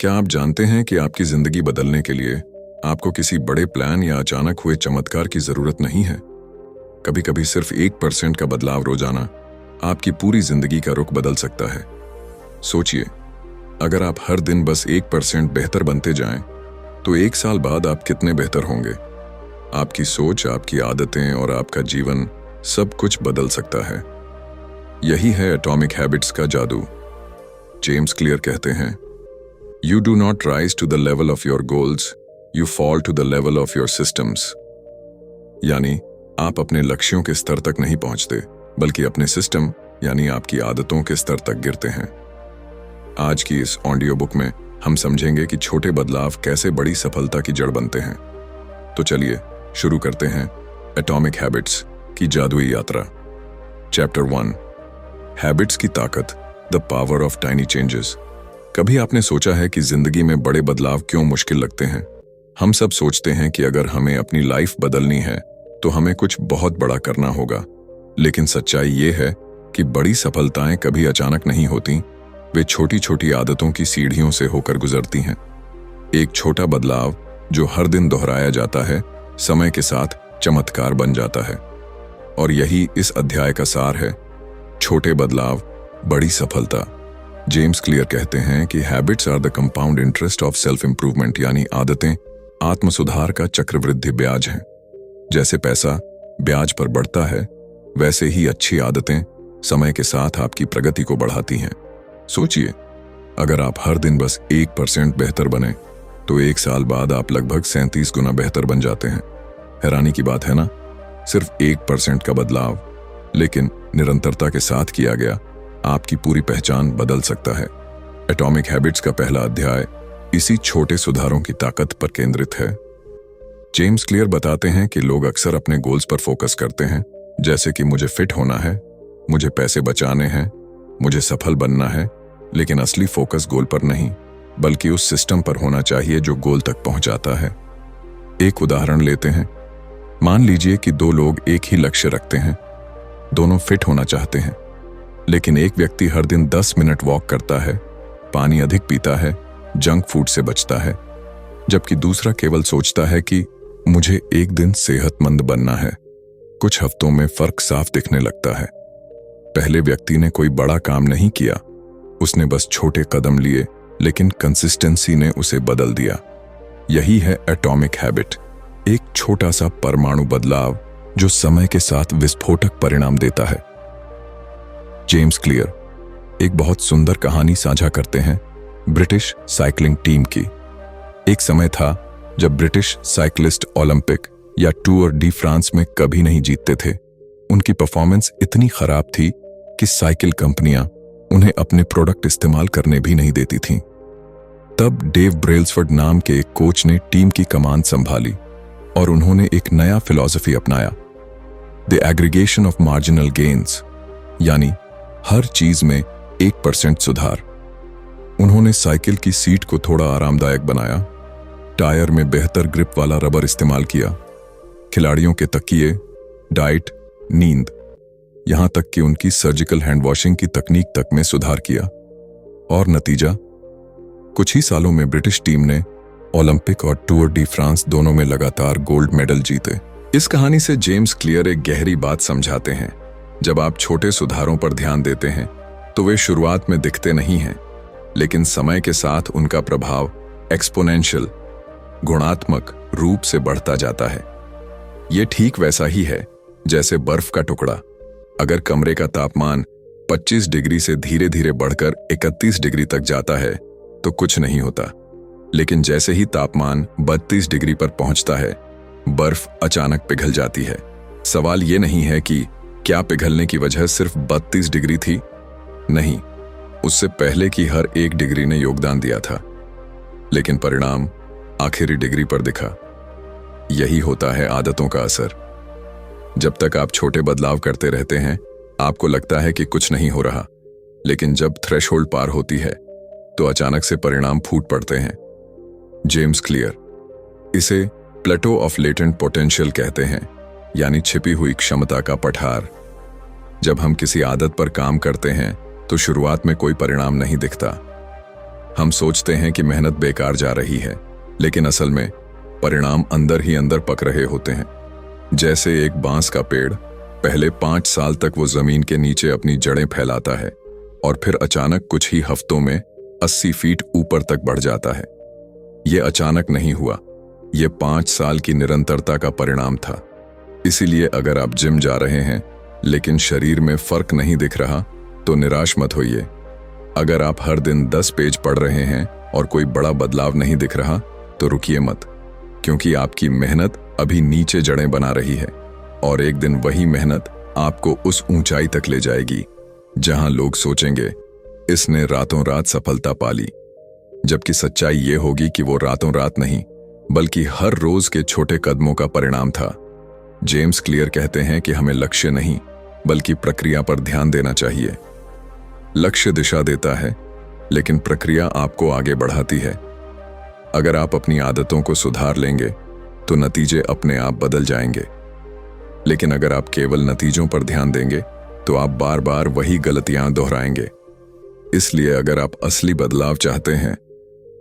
क्या आप जानते हैं कि आपकी जिंदगी बदलने के लिए आपको किसी बड़े प्लान या अचानक हुए चमत्कार की जरूरत नहीं है। कभी कभी सिर्फ 1% का बदलाव रोजाना आपकी पूरी जिंदगी का रुख बदल सकता है। सोचिए, अगर आप हर दिन बस 1% बेहतर बनते जाएं, तो 1 साल बाद आप कितने बेहतर होंगे। आपकी सोच, आपकी आदतें और आपका जीवन सब कुछ बदल सकता है। यही है एटॉमिक हैबिट्स का जादू। जेम्स क्लियर कहते हैं, You do not rise to the level of your goals, you fall to the level of your systems। यानी आप अपने लक्ष्यों के स्तर तक नहीं पहुंचते, बल्कि अपने सिस्टम यानी आपकी आदतों के स्तर तक गिरते हैं। आज की इस ऑडियो बुक में हम समझेंगे कि छोटे बदलाव कैसे बड़ी सफलता की जड़ बनते हैं। तो चलिए शुरू करते हैं एटॉमिक हैबिट्स की जादुई यात्रा। चैप्टर 1, हैबिट्स की ताकत, the power of tiny changes. कभी आपने सोचा है कि जिंदगी में बड़े बदलाव क्यों मुश्किल लगते हैं? हम सब सोचते हैं कि अगर हमें अपनी लाइफ बदलनी है तो हमें कुछ बहुत बड़ा करना होगा, लेकिन सच्चाई ये है कि बड़ी सफलताएं कभी अचानक नहीं होती, वे छोटी छोटी आदतों की सीढ़ियों से होकर गुजरती हैं। एक छोटा बदलाव जो हर दिन दोहराया जाता है, समय के साथ चमत्कार बन जाता है। और यही इस अध्याय का सार है, छोटे बदलाव, बड़ी सफलता। जेम्स क्लियर कहते हैं कि habits are the compound interest of self improvement, यानी आदतें आत्म सुधार का चक्रवृद्धि ब्याज हैं। जैसे पैसा ब्याज पर बढ़ता है, वैसे ही अच्छी आदतें समय के साथ आपकी प्रगति को बढ़ाती हैं। सोचिए, अगर आप हर दिन बस 1% बेहतर बने, तो 1 साल बाद आप लगभग 37 गुना बेहतर बन जाते हैं। हैरानी की बात है ना? सिर्फ 1% का बदलाव, लेकिन निरंतरता के साथ किया गया, आपकी पूरी पहचान बदल सकता है। एटॉमिक हैबिट्स का पहला अध्याय इसी छोटे सुधारों की ताकत पर केंद्रित है। जेम्स क्लियर बताते हैं कि लोग अक्सर अपने गोल्स पर फोकस करते हैं, जैसे कि मुझे फिट होना है, मुझे पैसे बचाने हैं, मुझे सफल बनना है, लेकिन असली फोकस गोल पर नहीं, बल्कि उस सिस्टम पर होना चाहिए जो गोल तक पहुंचाता है। एक उदाहरण लेते हैं। मान लीजिए कि 2 लोग एक ही लक्ष्य रखते हैं, दोनों फिट होना चाहते हैं, लेकिन एक व्यक्ति हर दिन 10 मिनट वॉक करता है, पानी अधिक पीता है, जंक फूड से बचता है, जबकि दूसरा केवल सोचता है कि मुझे एक दिन सेहतमंद बनना है। कुछ हफ्तों में फर्क साफ दिखने लगता है। पहले व्यक्ति ने कोई बड़ा काम नहीं किया, उसने बस छोटे कदम लिए, लेकिन कंसिस्टेंसी ने उसे बदल दिया। यही है एटॉमिक हैबिट, एक छोटा सा परमाणु बदलाव जो समय के साथ विस्फोटक परिणाम देता है। जेम्स क्लियर एक बहुत सुंदर कहानी साझा करते हैं ब्रिटिश साइकिलिंग टीम की। एक समय था जब ब्रिटिश साइकिलिस्ट ओलंपिक या टूर डी फ्रांस में कभी नहीं जीतते थे। उनकी परफॉर्मेंस इतनी खराब थी कि साइकिल कंपनियां उन्हें अपने प्रोडक्ट इस्तेमाल करने भी नहीं देती थीं। तब डेव ब्रेल्सफोर्ड नाम के एक कोच ने टीम की कमान संभाली और उन्होंने एक नया फिलॉसफी अपनाया, the aggregation of marginal gains, यानी हर चीज में 1% सुधार। उन्होंने साइकिल की सीट को थोड़ा आरामदायक बनाया, टायर में बेहतर ग्रिप वाला रबर इस्तेमाल किया, खिलाड़ियों के तकिए, डाइट, नींद, यहां तक कि उनकी सर्जिकल हैंड वॉशिंग की तकनीक तक में सुधार किया। और नतीजा, कुछ ही सालों में ब्रिटिश टीम ने ओलंपिक और टूर डी फ्रांस दोनों में लगातार गोल्ड मेडल जीते। इस कहानी से जेम्स क्लियर एक गहरी बात समझाते हैं। जब आप छोटे सुधारों पर ध्यान देते हैं, तो वे शुरुआत में दिखते नहीं हैं, लेकिन समय के साथ उनका प्रभाव एक्सपोनेंशियल, गुणात्मक रूप से बढ़ता जाता है। ये ठीक वैसा ही है जैसे बर्फ का टुकड़ा। अगर कमरे का तापमान 25 डिग्री से धीरे धीरे बढ़कर 31 डिग्री तक जाता है, तो कुछ नहीं होता, लेकिन जैसे ही तापमान 32 डिग्री पर पहुंचता है, बर्फ अचानक पिघल जाती है। सवाल ये नहीं है कि क्या पिघलने की वजह सिर्फ 32 डिग्री थी? नहीं, उससे पहले की हर 1 डिग्री ने योगदान दिया था, लेकिन परिणाम आखिरी डिग्री पर दिखा। यही होता है आदतों का असर। जब तक आप छोटे बदलाव करते रहते हैं, आपको लगता है कि कुछ नहीं हो रहा, लेकिन जब थ्रेशोल्ड पार होती है, तो अचानक से परिणाम फूट पड़ते हैं। जेम्स क्लियर इसे प्लेटो ऑफ लेटेंट पोटेंशियल कहते हैं, यानी छिपी हुई क्षमता का पठार। जब हम किसी आदत पर काम करते हैं, तो शुरुआत में कोई परिणाम नहीं दिखता, हम सोचते हैं कि मेहनत बेकार जा रही है, लेकिन असल में परिणाम अंदर ही अंदर पक रहे होते हैं। जैसे एक बांस का पेड़ पहले 5 साल तक वो जमीन के नीचे अपनी जड़ें फैलाता है और फिर अचानक कुछ ही हफ्तों में 80 फीट ऊपर तक बढ़ जाता है। ये अचानक नहीं हुआ, ये 5 साल की निरंतरता का परिणाम था। इसीलिए अगर आप जिम जा रहे हैं लेकिन शरीर में फर्क नहीं दिख रहा तो निराश मत होइए। अगर आप हर दिन 10 पेज पढ़ रहे हैं और कोई बड़ा बदलाव नहीं दिख रहा तो रुकिए मत, क्योंकि आपकी मेहनत अभी नीचे जड़ें बना रही है और एक दिन वही मेहनत आपको उस ऊंचाई तक ले जाएगी जहां लोग सोचेंगे इसने रातों रात सफलता पा ली। जबकि सच्चाई ये होगी कि वो रातों रात नहीं बल्कि हर रोज के छोटे कदमों का परिणाम था। जेम्स क्लियर कहते हैं कि हमें लक्ष्य नहीं बल्कि प्रक्रिया पर ध्यान देना चाहिए। लक्ष्य दिशा देता है लेकिन प्रक्रिया आपको आगे बढ़ाती है। अगर आप अपनी आदतों को सुधार लेंगे तो नतीजे अपने आप बदल जाएंगे, लेकिन अगर आप केवल नतीजों पर ध्यान देंगे तो आप बार बार वही गलतियां दोहराएंगे। इसलिए अगर आप असली बदलाव चाहते हैं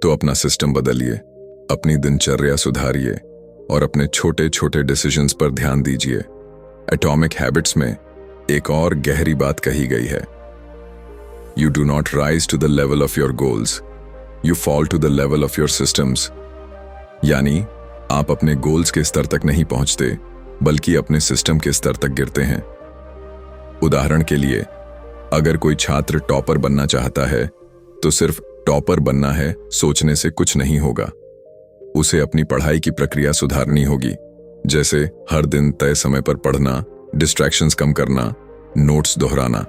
तो अपना सिस्टम बदलिए, अपनी दिनचर्या सुधारिए और अपने छोटे छोटे डिसीजंस पर ध्यान दीजिए। एटॉमिक हैबिट्स में एक और गहरी बात कही गई है, you do not rise to the level of your goals, you fall to the level of your systems. यानी आप अपने गोल्स के स्तर तक नहीं पहुंचते बल्कि अपने सिस्टम के स्तर तक गिरते हैं। उदाहरण के लिए, अगर कोई छात्र टॉपर बनना चाहता है तो सिर्फ टॉपर बनना है सोचने से कुछ नहीं होगा। उसे अपनी पढ़ाई की प्रक्रिया सुधारनी होगी, जैसे हर दिन तय समय पर पढ़ना, डिस्ट्रैक्शंस कम करना, नोट्स दोहराना।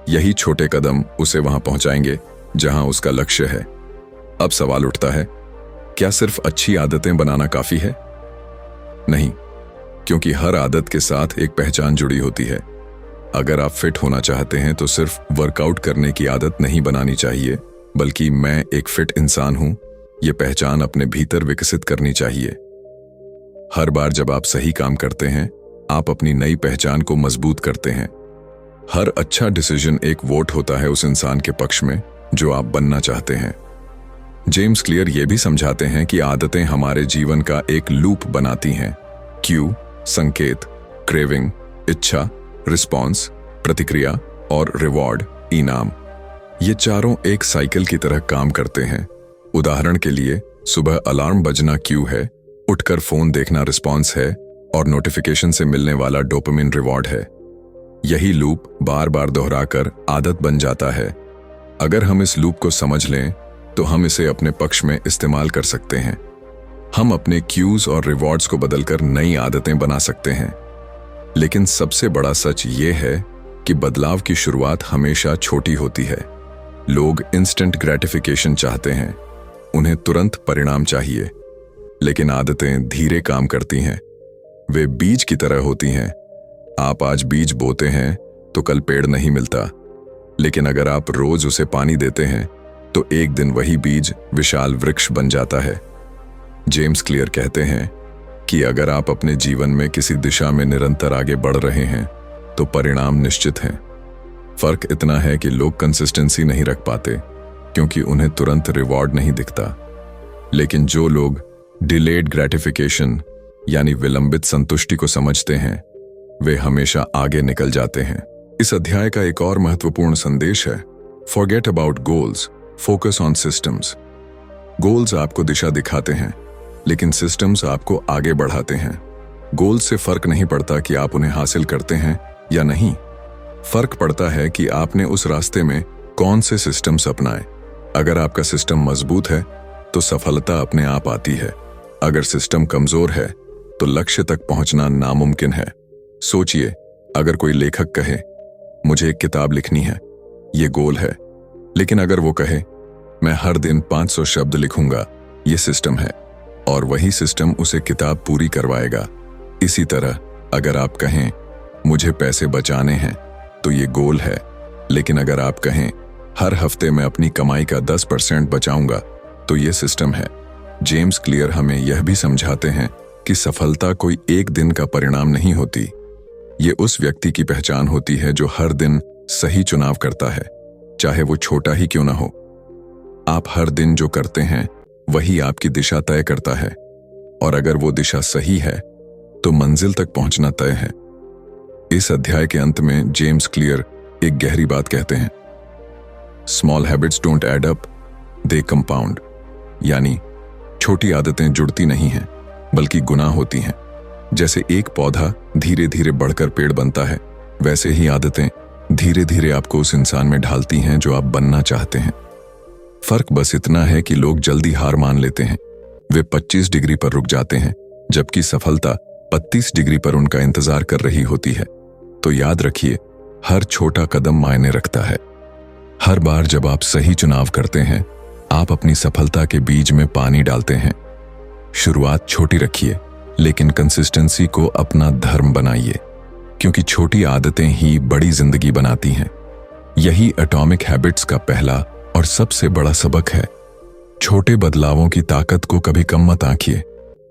यही छोटे कदम उसे वहां पहुंचाएंगे जहां उसका लक्ष्य है। अब सवाल उठता है, क्या सिर्फ अच्छी आदतें बनाना काफी है? नहीं, क्योंकि हर आदत के साथ एक पहचान जुड़ी होती है। अगर आप फिट होना चाहते हैं तो सिर्फ वर्कआउट करने की आदत नहीं बनानी चाहिए, बल्कि मैं एक फिट इंसान हूं ये पहचान अपने भीतर विकसित करनी चाहिए। हर बार जब आप सही काम करते हैं आप अपनी नई पहचान को मजबूत करते हैं। हर अच्छा डिसीजन एक वोट होता है उस इंसान के पक्ष में जो आप बनना चाहते हैं। जेम्स क्लियर ये भी समझाते हैं कि आदतें हमारे जीवन का एक लूप बनाती हैं। क्यू, संकेत, क्रेविंग, इच्छा, रिस्पॉन्स, प्रतिक्रिया और रिवॉर्ड, इनाम, ये चारों एक साइकिल की तरह काम करते हैं। उदाहरण के लिए, सुबह अलार्म बजना क्यू है, उठकर फोन देखना रिस्पॉन्स है और नोटिफिकेशन से मिलने वाला डोपामिन रिवॉर्ड है। यही लूप बार बार दोहराकर आदत बन जाता है। अगर हम इस लूप को समझ लें तो हम इसे अपने पक्ष में इस्तेमाल कर सकते हैं। हम अपने क्यूज और रिवॉर्ड्स को बदलकर नई आदतें बना सकते हैं। लेकिन सबसे बड़ा सच ये है कि बदलाव की शुरुआत हमेशा छोटी होती है। लोग इंस्टेंट ग्रेटिफिकेशन चाहते हैं, उन्हें तुरंत परिणाम चाहिए, लेकिन आदतें धीरे काम करती हैं। वे बीज की तरह होती हैं। आप आज बीज बोते हैं तो कल पेड़ नहीं मिलता, लेकिन अगर आप रोज उसे पानी देते हैं तो एक दिन वही बीज विशाल वृक्ष बन जाता है। जेम्स क्लियर कहते हैं कि अगर आप अपने जीवन में किसी दिशा में निरंतर आगे बढ़ रहे हैं तो परिणाम निश्चित हैं। फर्क इतना है कि लोग कंसिस्टेंसी नहीं रख पाते क्योंकि उन्हें तुरंत रिवॉर्ड नहीं दिखता, लेकिन जो लोग डिलेड ग्रेटिफिकेशन यानी विलंबित संतुष्टि को समझते हैं वे हमेशा आगे निकल जाते हैं। इस अध्याय का एक और महत्वपूर्ण संदेश है, forget about goals, focus on systems. Goals आपको दिशा दिखाते हैं, लेकिन सिस्टम्स आपको आगे बढ़ाते हैं। गोल्स से फर्क नहीं पड़ता कि आप उन्हें हासिल करते हैं या नहीं, फर्क पड़ता है कि आपने उस रास्ते में कौन से सिस्टम्स अपनाए। अगर आपका सिस्टम मजबूत है तो सफलता अपने आप आती है। अगर सिस्टम कमजोर है तो लक्ष्य तक पहुंचना नामुमकिन है। सोचिए, अगर कोई लेखक कहे मुझे एक किताब लिखनी है, ये गोल है, लेकिन अगर वो कहे मैं हर दिन 500 शब्द लिखूंगा, ये सिस्टम है और वही सिस्टम उसे किताब पूरी करवाएगा। इसी तरह अगर आप कहें मुझे पैसे बचाने हैं तो ये गोल है, लेकिन अगर आप कहें हर हफ्ते मैं अपनी कमाई का 10% बचाऊंगा तो ये सिस्टम है। जेम्स क्लियर हमें यह भी समझाते हैं कि सफलता कोई एक दिन का परिणाम नहीं होती, ये उस व्यक्ति की पहचान होती है जो हर दिन सही चुनाव करता है, चाहे वो छोटा ही क्यों ना हो। आप हर दिन जो करते हैं वही आपकी दिशा तय करता है, और अगर वो दिशा सही है तो मंजिल तक पहुंचना तय है। इस अध्याय के अंत में जेम्स क्लियर एक गहरी बात कहते हैं, small habits don't add up, they compound. यानी छोटी आदतें जुड़ती नहीं हैं बल्कि गुना होती हैं। जैसे एक पौधा धीरे धीरे बढ़कर पेड़ बनता है, वैसे ही आदतें धीरे धीरे आपको उस इंसान में ढालती हैं जो आप बनना चाहते हैं। फर्क बस इतना है कि लोग जल्दी हार मान लेते हैं, वे 25 डिग्री पर रुक जाते हैं, जबकि सफलता 32 डिग्री पर उनका इंतजार कर रही होती है। तो याद रखिए, हर छोटा कदम मायने रखता है। हर बार जब आप सही चुनाव करते हैं, आप अपनी सफलता के बीज में पानी डालते हैं। शुरुआत छोटी रखिए, लेकिन कंसिस्टेंसी को अपना धर्म बनाइए, क्योंकि छोटी आदतें ही बड़ी जिंदगी बनाती हैं। यही एटॉमिक हैबिट्स का पहला और सबसे बड़ा सबक है। छोटे बदलावों की ताकत को कभी कम मत आंकिए,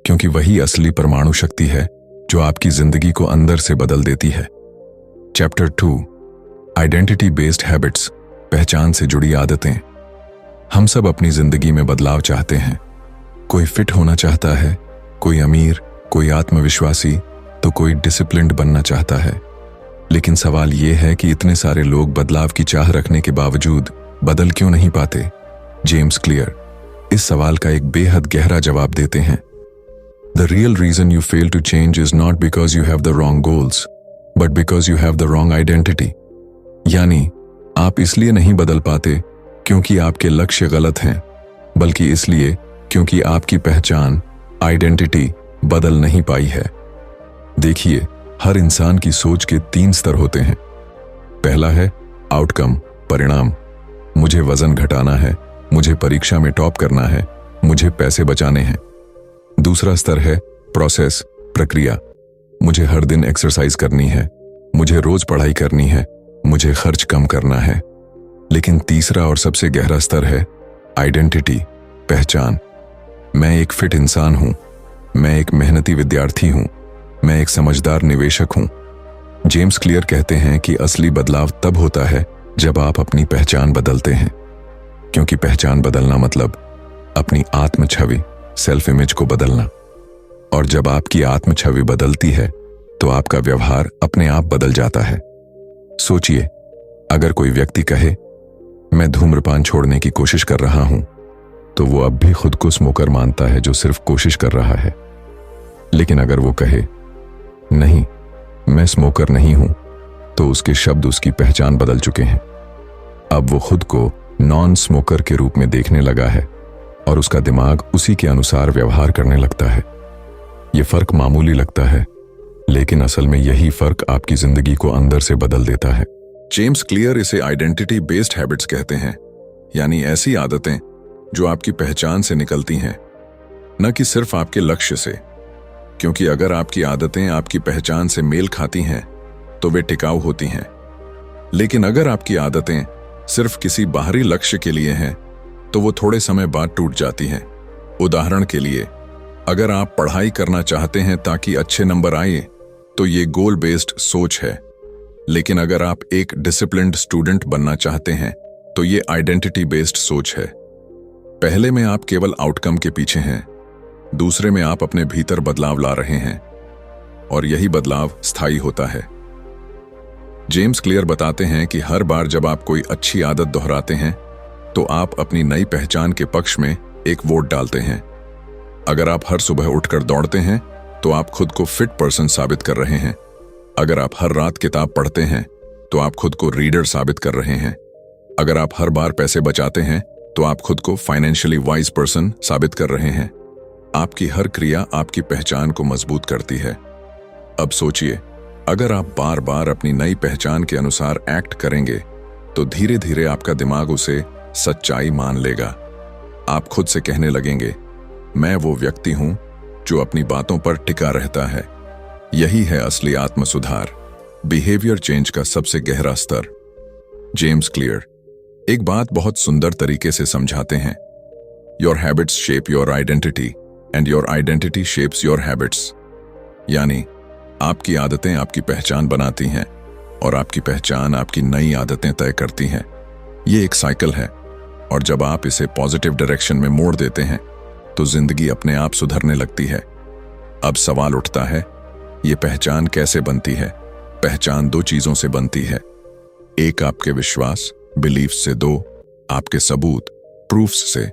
क्योंकि वही असली परमाणु शक्ति है जो आपकी जिंदगी को अंदर से बदल देती है। चैप्टर 2, आइडेंटिटी बेस्ड हैबिट्स, पहचान से जुड़ी आदतें। हम सब अपनी जिंदगी में बदलाव चाहते हैं। कोई फिट होना चाहता है, कोई अमीर, कोई आत्मविश्वासी, तो कोई डिसिप्लिन्ड बनना चाहता है। लेकिन सवाल यह है कि इतने सारे लोग बदलाव की चाह रखने के बावजूद बदल क्यों नहीं पाते? जेम्स क्लियर इस सवाल का एक बेहद गहरा जवाब देते हैं। The real reason you fail to change is not because you have the wrong goals, but because you have the wrong identity. यानी आप इसलिए नहीं बदल पाते क्योंकि आपके लक्ष्य गलत हैं, बल्कि इसलिए क्योंकि आपकी पहचान, आइडेंटिटी बदल नहीं पाई है। देखिए, हर इंसान की सोच के 3 स्तर होते हैं। पहला है आउटकम, परिणाम। मुझे वजन घटाना है, मुझे परीक्षा में टॉप करना है, मुझे पैसे बचाने हैं। दूसरा स्तर है प्रोसेस, प्रक्रिया। मुझे हर दिन एक्सरसाइज करनी है, मुझे रोज पढ़ाई करनी है, मुझे खर्च कम करना है। लेकिन तीसरा और सबसे गहरा स्तर है आइडेंटिटी, पहचान। मैं एक फिट इंसान हूं, मैं एक मेहनती विद्यार्थी हूं, मैं एक समझदार निवेशक हूं। जेम्स क्लियर कहते हैं कि असली बदलाव तब होता है जब आप अपनी पहचान बदलते हैं, क्योंकि पहचान बदलना मतलब अपनी आत्म छवि, सेल्फ इमेज को बदलना। और जब आपकी आत्म छवि बदलती है तो आपका व्यवहार अपने आप बदल जाता है। सोचिए, अगर कोई व्यक्ति कहे मैं धूम्रपान छोड़ने की कोशिश कर रहा हूं, तो वो अब भी खुद को स्मोकर मानता है जो सिर्फ कोशिश कर रहा है। लेकिन अगर वो कहे नहीं, मैं स्मोकर नहीं हूं, तो उसके शब्द उसकी पहचान बदल चुके हैं। अब वो खुद को नॉन स्मोकर के रूप में देखने लगा है और उसका दिमाग उसी के अनुसार व्यवहार करने लगता है। ये फर्क मामूली लगता है, लेकिन असल में यही फर्क आपकी जिंदगी को अंदर से बदल देता है। जेम्स क्लियर इसे आइडेंटिटी बेस्ड हैबिट्स कहते हैं, यानी ऐसी आदतें जो आपकी पहचान से निकलती हैं, न कि सिर्फ आपके लक्ष्य से। क्योंकि अगर आपकी आदतें आपकी पहचान से मेल खाती हैं तो वे टिकाऊ होती हैं। लेकिन अगर आपकी आदतें सिर्फ किसी बाहरी लक्ष्य के लिए हैं तो वो थोड़े समय बाद टूट जाती हैं। उदाहरण के लिए, अगर आप पढ़ाई करना चाहते हैं ताकि अच्छे नंबर आए तो ये गोल बेस्ड सोच है। लेकिन अगर आप एक डिसिप्लिन्ड स्टूडेंट बनना चाहते हैं तो ये आइडेंटिटी बेस्ड सोच है। पहले में आप केवल आउटकम के पीछे हैं, दूसरे में आप अपने भीतर बदलाव ला रहे हैं, और यही बदलाव स्थायी होता है। जेम्स क्लियर बताते हैं कि हर बार जब आप कोई अच्छी आदत दोहराते हैं तो आप अपनी नई पहचान के पक्ष में एक वोट डालते हैं। अगर आप हर सुबह उठकर दौड़ते हैं तो आप खुद को फिट पर्सन साबित कर रहे हैं। अगर आप हर रात किताब पढ़ते हैं तो आप खुद को रीडर साबित कर रहे हैं। अगर आप हर बार पैसे बचाते हैं तो आप खुद को फाइनेंशियली वाइज पर्सन साबित कर रहे हैं। आपकी हर क्रिया आपकी पहचान को मजबूत करती है। अब सोचिए, अगर आप बार बार अपनी नई पहचान के अनुसार एक्ट करेंगे तो धीरे धीरे आपका दिमाग उसे सच्चाई मान लेगा। आप खुद से कहने लगेंगे, मैं वो व्यक्ति हूं जो अपनी बातों पर टिका रहता है। यही है असली आत्म सुधार, बिहेवियर चेंज का सबसे गहरा स्तर। जेम्स क्लियर एक बात बहुत सुंदर तरीके से समझाते हैं, your habits shape your identity and your identity shapes your habits. यानी आपकी आदतें आपकी पहचान बनाती हैं और आपकी पहचान आपकी नई आदतें तय करती हैं। ये एक साइकिल है। और जब आप इसे पॉजिटिव डायरेक्शन में मोड़ देते हैं तो जिंदगी अपने आप सुधरने लगती है। अब सवाल उठता है, ये पहचान कैसे बनती है? पहचान दो चीजों से बनती है। एक आपके विश्वास, बिलीफ से। दो आपके सबूत, प्रूफ्स से।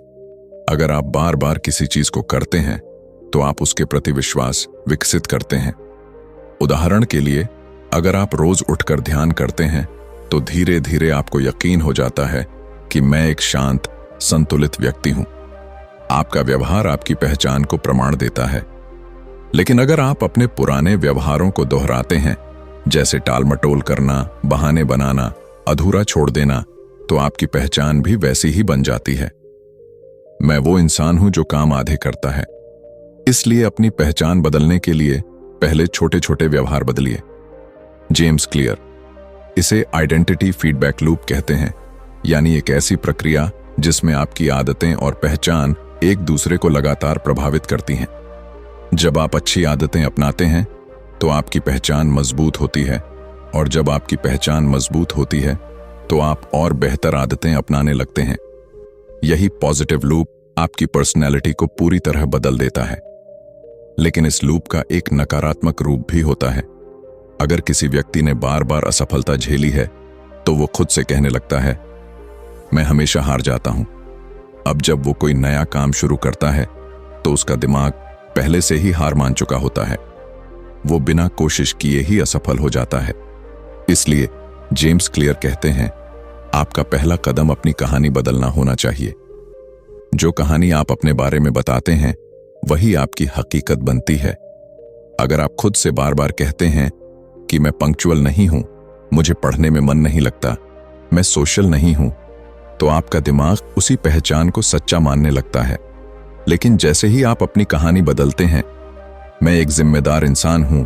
अगर आप बार बार किसी चीज को करते हैं तो आप उसके प्रति विश्वास विकसित करते हैं। उदाहरण के लिए, अगर आप रोज उठकर ध्यान करते हैं तो धीरे धीरे आपको यकीन हो जाता है कि मैं एक शांत, संतुलित व्यक्ति हूं। आपका व्यवहार आपकी पहचान को प्रमाण देता है। लेकिन अगर आप अपने पुराने व्यवहारों को दोहराते हैं, जैसे टालमटोल करना, बहाने बनाना, अधूरा छोड़ देना, तो आपकी पहचान भी वैसी ही बन जाती है। मैं वो इंसान हूं जो काम आधे करता है। इसलिए अपनी पहचान बदलने के लिए पहले छोटे छोटे व्यवहार बदलिए। जेम्स क्लियर इसे आइडेंटिटी फीडबैक लूप कहते हैं, यानी एक ऐसी प्रक्रिया जिसमें आपकी आदतें और पहचान एक दूसरे को लगातार प्रभावित करती हैं। जब आप अच्छी आदतें अपनाते हैं तो आपकी पहचान मजबूत होती है, और जब आपकी पहचान मजबूत होती है तो आप और बेहतर आदतें अपनाने लगते हैं। यही पॉजिटिव लूप आपकी पर्सनैलिटी को पूरी तरह बदल देता है। लेकिन इस लूप का एक नकारात्मक रूप भी होता है। अगर किसी व्यक्ति ने बार बार असफलता झेली है तो वो खुद से कहने लगता है, मैं हमेशा हार जाता हूं। अब जब वो कोई नया काम शुरू करता है तो उसका दिमाग पहले से ही हार मान चुका होता है। वो बिना कोशिश किए ही असफल हो जाता है। इसलिए जेम्स क्लियर कहते हैं, आपका पहला कदम अपनी कहानी बदलना होना चाहिए। जो कहानी आप अपने बारे में बताते हैं वही आपकी हकीकत बनती है। अगर आप खुद से बार बार कहते हैं कि मैं पंक्चुअल नहीं हूं, मुझे पढ़ने में मन नहीं लगता, मैं सोशल नहीं हूं, तो आपका दिमाग उसी पहचान को सच्चा मानने लगता है। लेकिन जैसे ही आप अपनी कहानी बदलते हैं, मैं एक जिम्मेदार इंसान हूं,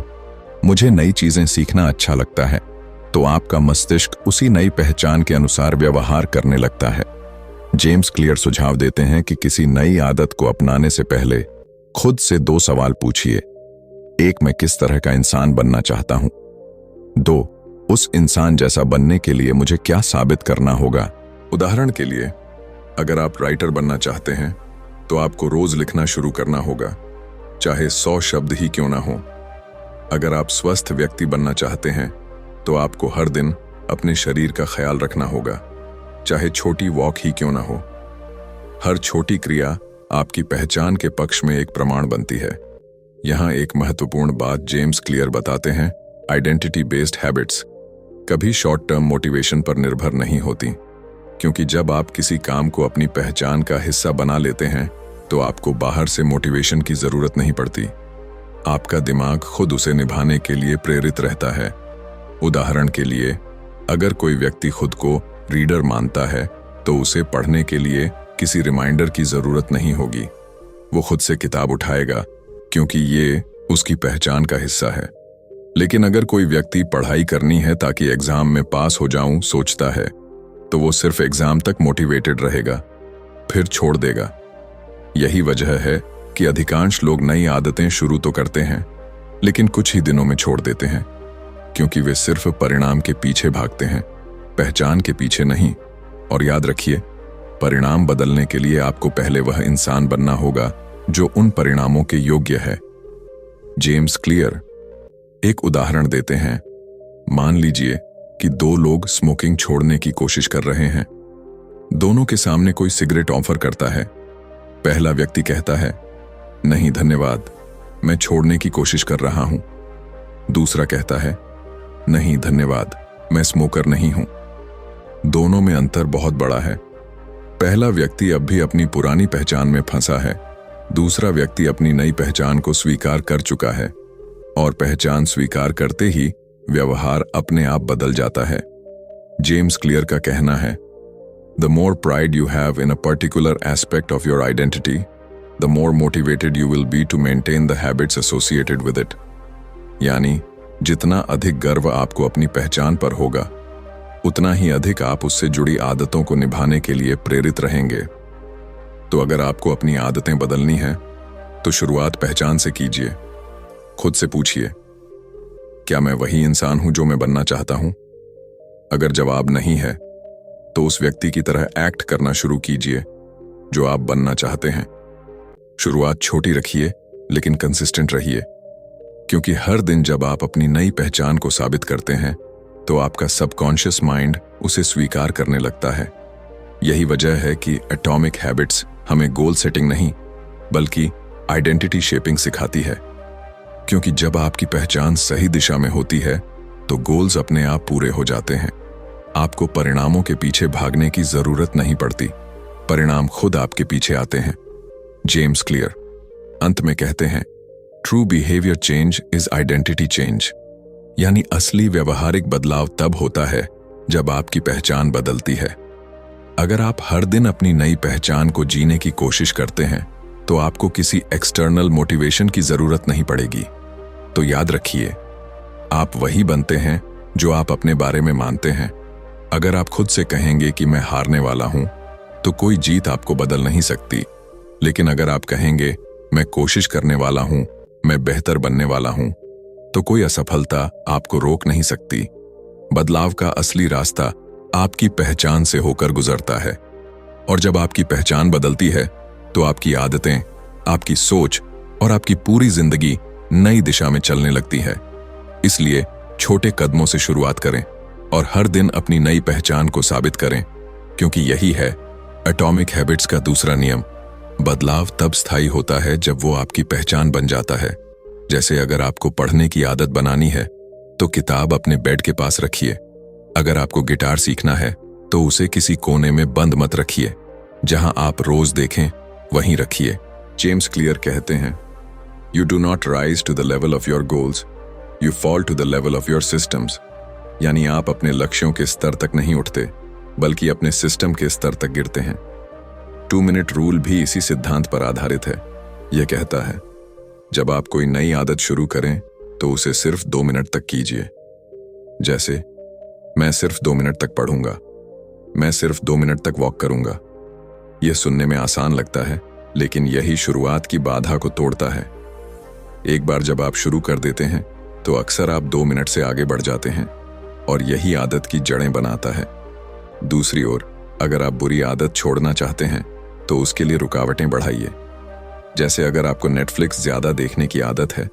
मुझे नई चीजें सीखना अच्छा लगता है, तो आपका मस्तिष्क उसी नई पहचान के अनुसार व्यवहार करने लगता है। जेम्स क्लियर सुझाव देते हैं कि किसी नई आदत को अपनाने से पहले खुद से दो सवाल पूछिए। एक, मैं किस तरह का इंसान बनना चाहता हूं? दो, उस इंसान जैसा बनने के लिए मुझे क्या साबित करना होगा? उदाहरण के लिए, अगर आप राइटर बनना चाहते हैं तो आपको रोज लिखना शुरू करना होगा, चाहे 100 शब्द ही क्यों ना हो। अगर आप स्वस्थ व्यक्ति बनना चाहते हैं तो आपको हर दिन अपने शरीर का ख्याल रखना होगा, चाहे छोटी वॉक ही क्यों ना हो। हर छोटी क्रिया आपकी पहचान के पक्ष में एक प्रमाण बनती है। यहां एक महत्वपूर्ण बात जेम्स क्लियर बताते हैं, आइडेंटिटी बेस्ड हैबिट्स कभी शॉर्ट टर्म मोटिवेशन पर निर्भर नहीं होती, क्योंकि जब आप किसी काम को अपनी पहचान का हिस्सा बना लेते हैं तो आपको बाहर से मोटिवेशन की जरूरत नहीं पड़ती। आपका दिमाग खुद उसे निभाने के लिए प्रेरित रहता है। उदाहरण के लिए, अगर कोई व्यक्ति खुद को रीडर मानता है तो उसे पढ़ने के लिए किसी रिमाइंडर की जरूरत नहीं होगी। वो खुद से किताब उठाएगा क्योंकि ये उसकी पहचान का हिस्सा है। लेकिन अगर कोई व्यक्ति पढ़ाई करनी है ताकि एग्जाम में पास हो जाऊं सोचता है, तो वो सिर्फ एग्जाम तक मोटिवेटेड रहेगा, फिर छोड़ देगा। यही वजह है कि अधिकांश लोग नई आदतें शुरू तो करते हैं लेकिन कुछ ही दिनों में छोड़ देते हैं, क्योंकि वे सिर्फ परिणाम के पीछे भागते हैं, पहचान के पीछे नहीं। और याद रखिए, परिणाम बदलने के लिए आपको पहले वह इंसान बनना होगा जो उन परिणामों के योग्य है। जेम्स क्लियर एक उदाहरण देते हैं। मान लीजिए कि दो लोग स्मोकिंग छोड़ने की कोशिश कर रहे हैं। दोनों के सामने कोई सिगरेट ऑफर करता है। पहला व्यक्ति कहता है, नहीं धन्यवाद, मैं छोड़ने की कोशिश कर रहा हूं। दूसरा कहता है, नहीं धन्यवाद, मैं स्मोकर नहीं हूं। दोनों में अंतर बहुत बड़ा है। पहला व्यक्ति अब भी अपनी पुरानी पहचान में फंसा है, दूसरा व्यक्ति अपनी नई पहचान को स्वीकार कर चुका है, और पहचान स्वीकार करते ही व्यवहार अपने आप बदल जाता है। जेम्स क्लियर का कहना है, The more pride you have in a particular aspect of your identity, the more motivated you will be to maintain the habits associated with it. यानी जितना अधिक गर्व आपको अपनी पहचान पर होगा, उतना ही अधिक आप उससे जुड़ी आदतों को निभाने के लिए प्रेरित रहेंगे। तो अगर आपको अपनी आदतें बदलनी हैं, तो शुरुआत पहचान से कीजिए। खुद से पूछिए, क्या मैं वही इंसान हूं जो मैं बनना चाहता हूं? अगर जवाब नहीं है, तो उस व्यक्ति की तरह एक्ट करना शुरू कीजिए जो आप बनना चाहते हैं। शुरुआत छोटी रखिए लेकिन कंसिस्टेंट रहिए, क्योंकि हर दिन जब आप अपनी नई पहचान को साबित करते हैं तो आपका सबकॉन्शियस माइंड उसे स्वीकार करने लगता है। यही वजह है कि एटॉमिक हैबिट्स हमें गोल सेटिंग नहीं बल्कि आइडेंटिटी शेपिंग सिखाती है, क्योंकि जब आपकी पहचान सही दिशा में होती है तो गोल्स अपने आप पूरे हो जाते हैं। आपको परिणामों के पीछे भागने की जरूरत नहीं पड़ती, परिणाम खुद आपके पीछे आते हैं। जेम्स क्लियर अंत में कहते हैं, true behaviour change is identity change, यानी असली व्यवहारिक बदलाव तब होता है जब आपकी पहचान बदलती है। अगर आप हर दिन अपनी नई पहचान को जीने की कोशिश करते हैं तो आपको किसी एक्सटर्नल मोटिवेशन की जरूरत नहीं पड़ेगी। तो याद रखिए, आप वही बनते हैं जो आप अपने बारे में मानते हैं। अगर आप खुद से कहेंगे कि मैं हारने वाला हूं, तो कोई जीत आपको बदल नहीं सकती। लेकिन अगर आप कहेंगे मैं कोशिश करने वाला हूं, मैं बेहतर बनने वाला हूं, तो कोई असफलता आपको रोक नहीं सकती। बदलाव का असली रास्ता आपकी पहचान से होकर गुजरता है, और जब आपकी पहचान बदलती है तो आपकी आदतें, आपकी सोच और आपकी पूरी जिंदगी नई दिशा में चलने लगती है। इसलिए छोटे कदमों से शुरुआत करें और हर दिन अपनी नई पहचान को साबित करें, क्योंकि यही है एटॉमिक हैबिट्स का दूसरा नियम। बदलाव तब स्थायी होता है जब वो आपकी पहचान बन जाता है। जैसे अगर आपको पढ़ने की आदत बनानी है तो किताब अपने बेड के पास रखिए। अगर आपको गिटार सीखना है तो उसे किसी कोने में बंद मत रखिए, जहां आप रोज देखें वहीं रखिए। जेम्स क्लियर कहते हैं, you do not rise to the level of your goals, you fall to the level of your systems. यानी आप अपने लक्ष्यों के स्तर तक नहीं उठते बल्कि अपने सिस्टम के स्तर तक गिरते हैं। 2 मिनट रूल भी इसी सिद्धांत पर आधारित है। यह कहता है, जब आप कोई नई आदत शुरू करें तो उसे सिर्फ 2 मिनट तक कीजिए। जैसे मैं सिर्फ 2 मिनट तक पढ़ूंगा, मैं सिर्फ 2 मिनट तक वॉक करूंगा। यह सुनने में आसान लगता है, लेकिन यही शुरुआत की बाधा को तोड़ता है। एक बार जब आप शुरू कर देते हैं तो अक्सर आप 2 मिनट से आगे बढ़ जाते हैं, और यही आदत की जड़ें बनाता है। दूसरी ओर, अगर आप बुरी आदत छोड़ना चाहते हैं तो उसके लिए रुकावटें बढ़ाइए। जैसे अगर आपको नेटफ्लिक्स ज्यादा देखने की आदत है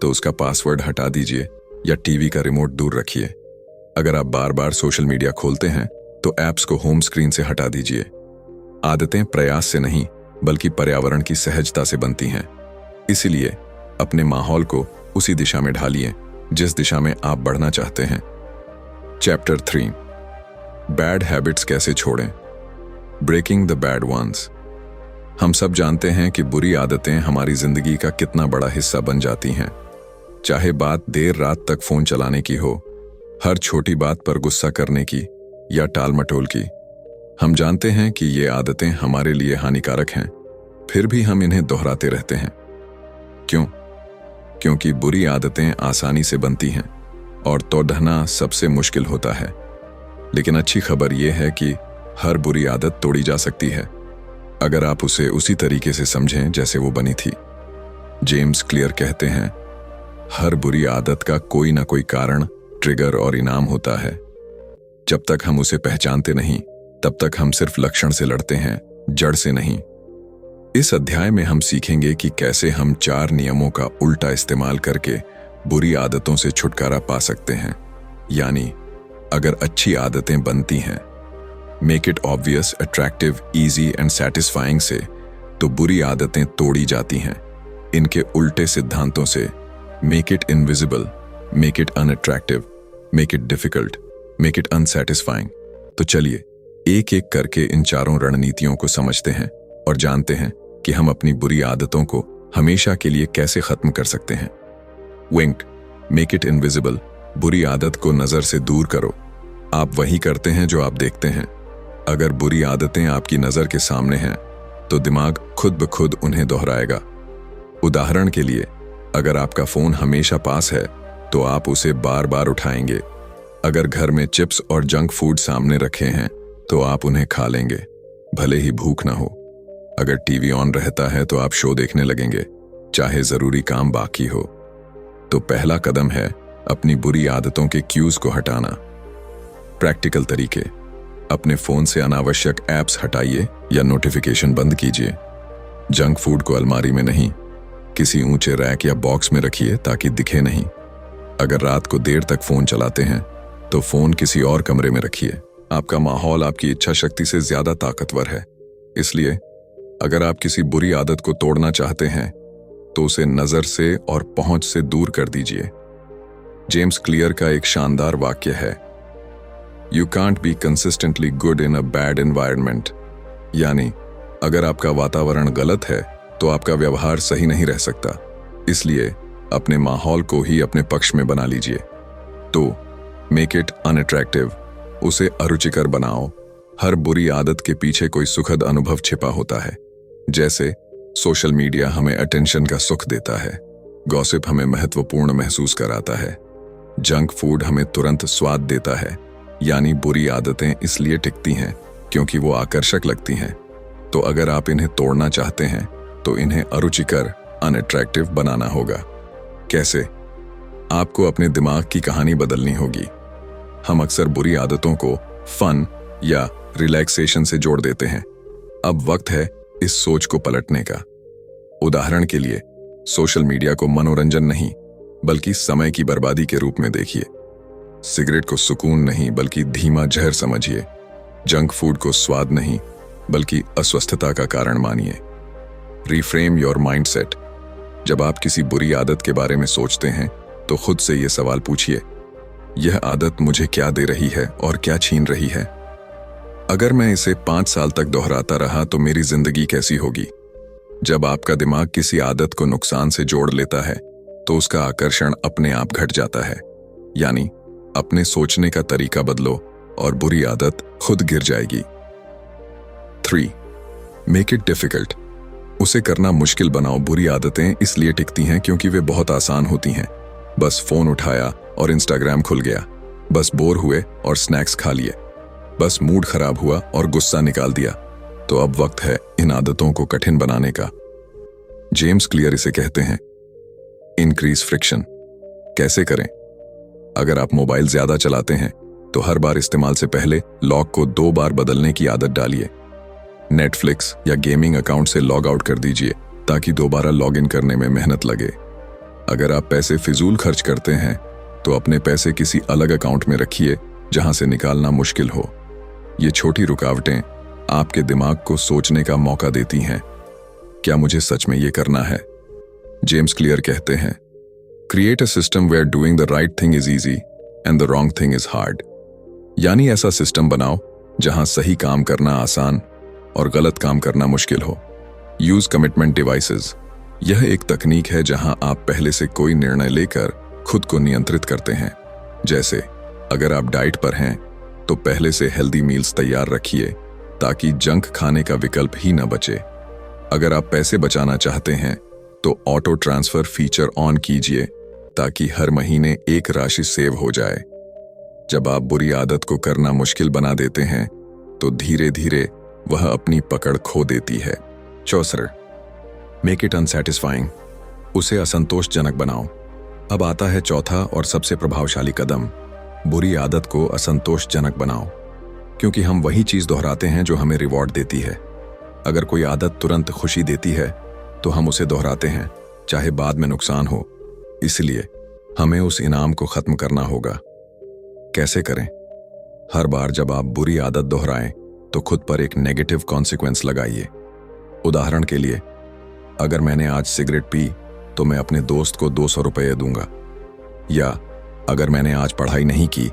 तो उसका पासवर्ड हटा दीजिए या टीवी का रिमोट दूर रखिए। अगर आप बार बार सोशल मीडिया खोलते हैं तो ऐप्स को होम स्क्रीन से हटा दीजिए। आदतें प्रयास से नहीं बल्कि पर्यावरण की सहजता से बनती हैं। इसीलिए अपने माहौल को उसी दिशा में ढालिए जिस दिशा में आप बढ़ना चाहते हैं। चैप्टर 3, बैड हैबिट्स कैसे छोड़ें, ब्रेकिंग द बैड वंस। हम सब जानते हैं कि बुरी आदतें हमारी जिंदगी का कितना बड़ा हिस्सा बन जाती हैं। चाहे बात देर रात तक फोन चलाने की हो, हर छोटी बात पर गुस्सा करने की या टाल मटोल की। हम जानते हैं कि ये आदतें हमारे लिए हानिकारक हैं, फिर भी हम इन्हें दोहराते रहते हैं। क्यों? क्योंकि बुरी आदतें आसानी से बनती हैं और तोड़ना सबसे मुश्किल होता है। लेकिन अच्छी खबर यह है कि हर बुरी आदत तोड़ी जा सकती है, अगर आप उसे उसी तरीके से समझें जैसे वो बनी थी। जेम्स क्लियर कहते हैं, हर बुरी आदत का कोई ना कोई कारण, ट्रिगर और इनाम होता है। जब तक हम उसे पहचानते नहीं, तब तक हम सिर्फ लक्षण से लड़ते हैं, जड़ से नहीं। इस अध्याय में हम सीखेंगे कि कैसे हम 4 नियमों का उल्टा इस्तेमाल करके बुरी आदतों से छुटकारा पा सकते हैं। यानी अगर अच्छी आदतें बनती हैं, make it obvious, attractive, easy and satisfying से, तो बुरी आदतें तोड़ी जाती हैं इनके उल्टे सिद्धांतों से। Make it invisible, make it unattractive, make it difficult, make it unsatisfying. तो चलिए एक एक करके इन 4 रणनीतियों को समझते हैं और जानते हैं कि हम अपनी बुरी आदतों को हमेशा के लिए कैसे खत्म कर सकते हैं। विंक्ड, मेक इट इनविजिबल, बुरी आदत को नजर से दूर करो। आप वही करते हैं जो आप देखते हैं। अगर बुरी आदतें आपकी नजर के सामने हैं तो दिमाग खुद ब खुद उन्हें दोहराएगा। उदाहरण के लिए, अगर आपका फोन हमेशा पास है तो आप उसे बार बार उठाएंगे। अगर घर में चिप्स और जंक फूड सामने रखे हैं तो आप उन्हें खा लेंगे, भले ही भूख ना हो। अगर टीवी ऑन रहता है तो आप शो देखने लगेंगे, चाहे जरूरी काम बाकी हो। तो पहला कदम है अपनी बुरी आदतों के क्यूज को हटाना। प्रैक्टिकल तरीके, अपने फोन से अनावश्यक ऐप्स हटाइए या नोटिफिकेशन बंद कीजिए। जंक फूड को अलमारी में नहीं, किसी ऊंचे रैक या बॉक्स में रखिए ताकि दिखे नहीं। अगर रात को देर तक फोन चलाते हैं तो फोन किसी और कमरे में रखिए। आपका माहौल आपकी इच्छा शक्ति से ज्यादा ताकतवर है, इसलिए अगर आप किसी बुरी आदत को तोड़ना चाहते हैं तो उसे नजर से और पहुंच से दूर कर दीजिए। जेम्स क्लियर का एक शानदार वाक्य है, you can't be consistently good in a bad environment. यानी अगर आपका वातावरण गलत है तो आपका व्यवहार सही नहीं रह सकता। इसलिए अपने माहौल को ही अपने पक्ष में बना लीजिए। तो मेक इट अनअट्रैक्टिव, उसे अरुचिकर बनाओ। हर बुरी आदत के पीछे कोई सुखद अनुभव छिपा होता है। जैसे सोशल मीडिया हमें अटेंशन का सुख देता है, गॉसिप हमें महत्वपूर्ण महसूस कराता है, जंक फूड हमें तुरंत स्वाद देता है। यानी बुरी आदतें इसलिए टिकती हैं क्योंकि वो आकर्षक लगती हैं। तो अगर आप इन्हें तोड़ना चाहते हैं तो इन्हें अरुचिकर, अनअट्रैक्टिव बनाना होगा। कैसे? आपको अपने दिमाग की कहानी बदलनी होगी। हम अक्सर बुरी आदतों को फन या रिलैक्सेशन से जोड़ देते हैं। अब वक्त है इस सोच को पलटने का। उदाहरण के लिए, सोशल मीडिया को मनोरंजन नहीं बल्कि समय की बर्बादी के रूप में देखिए। सिगरेट को सुकून नहीं बल्कि धीमा जहर समझिए। जंक फूड को स्वाद नहीं बल्कि अस्वस्थता का कारण मानिए। Reframe your mindset. जब आप किसी बुरी आदत के बारे में सोचते हैं तो खुद से ये सवाल पूछिए, यह आदत मुझे क्या दे रही है और क्या छीन रही है? अगर मैं इसे 5 साल तक दोहराता रहा तो मेरी जिंदगी कैसी होगी? जब आपका दिमाग किसी आदत को नुकसान से जोड़ लेता है तो उसका आकर्षण अपने आप घट जाता है। यानी अपने सोचने का तरीका बदलो और बुरी आदत खुद गिर जाएगी। 3. Make it difficult. उसे करना मुश्किल बनाओ। बुरी आदतें इसलिए टिकती हैं क्योंकि वे बहुत आसान होती हैं। बस फोन उठाया और इंस्टाग्राम खुल गया, बस बोर हुए और स्नैक्स खा लिए, बस मूड खराब हुआ और गुस्सा निकाल दिया। तो अब वक्त है इन आदतों को कठिन बनाने का। जेम्स क्लियर इसे कहते हैं इंक्रीज फ्रिक्शन। कैसे करें? अगर आप मोबाइल ज्यादा चलाते हैं तो हर बार इस्तेमाल से पहले लॉक को 2 बार बदलने की आदत डालिए। नेटफ्लिक्स या गेमिंग अकाउंट से लॉग आउट कर दीजिए ताकि दोबारा लॉग इन करने में मेहनत लगे। अगर आप पैसे फिजूल खर्च करते हैं तो अपने पैसे किसी अलग अकाउंट में रखिए जहां से निकालना मुश्किल हो। ये छोटी रुकावटें आपके दिमाग को सोचने का मौका देती हैं, क्या मुझे सच में ये करना है? जेम्स क्लियर कहते हैं, create a system where doing the right thing is easy and the wrong thing is hard. यानी ऐसा सिस्टम बनाओ जहां सही काम करना आसान और गलत काम करना मुश्किल हो। Use commitment devices. यह एक तकनीक है जहां आप पहले से कोई निर्णय लेकर खुद को नियंत्रित करते हैं। जैसे अगर आप डाइट पर हैं तो पहले से हेल्दी मील्स तैयार रखिए ताकि जंक खाने का विकल्प ही न बचे। अगर आप पैसे बचाना चाहते हैं तो ऑटो ट्रांसफर फीचर ऑन कीजिए ताकि हर महीने एक राशि सेव हो जाए। जब आप बुरी आदत को करना मुश्किल बना देते हैं तो धीरे धीरे वह अपनी पकड़ खो देती है। 4. Make it unsatisfying. उसे असंतोषजनक बनाओ। अब आता है चौथा और सबसे प्रभावशाली कदम, बुरी आदत को असंतोषजनक बनाओ। क्योंकि हम वही चीज दोहराते हैं जो हमें रिवॉर्ड देती है। अगर कोई आदत तुरंत खुशी देती है तो हम उसे दोहराते हैं चाहे बाद में नुकसान हो। इसलिए हमें उस इनाम को खत्म करना होगा। कैसे करें? हर बार जब आप बुरी आदत दोहराएं तो खुद पर एक नेगेटिव कॉन्सिक्वेंस लगाइए। उदाहरण के लिए, अगर मैंने आज सिगरेट पी तो मैं अपने दोस्त को 200 रुपये दूंगा। या अगर मैंने आज पढ़ाई नहीं की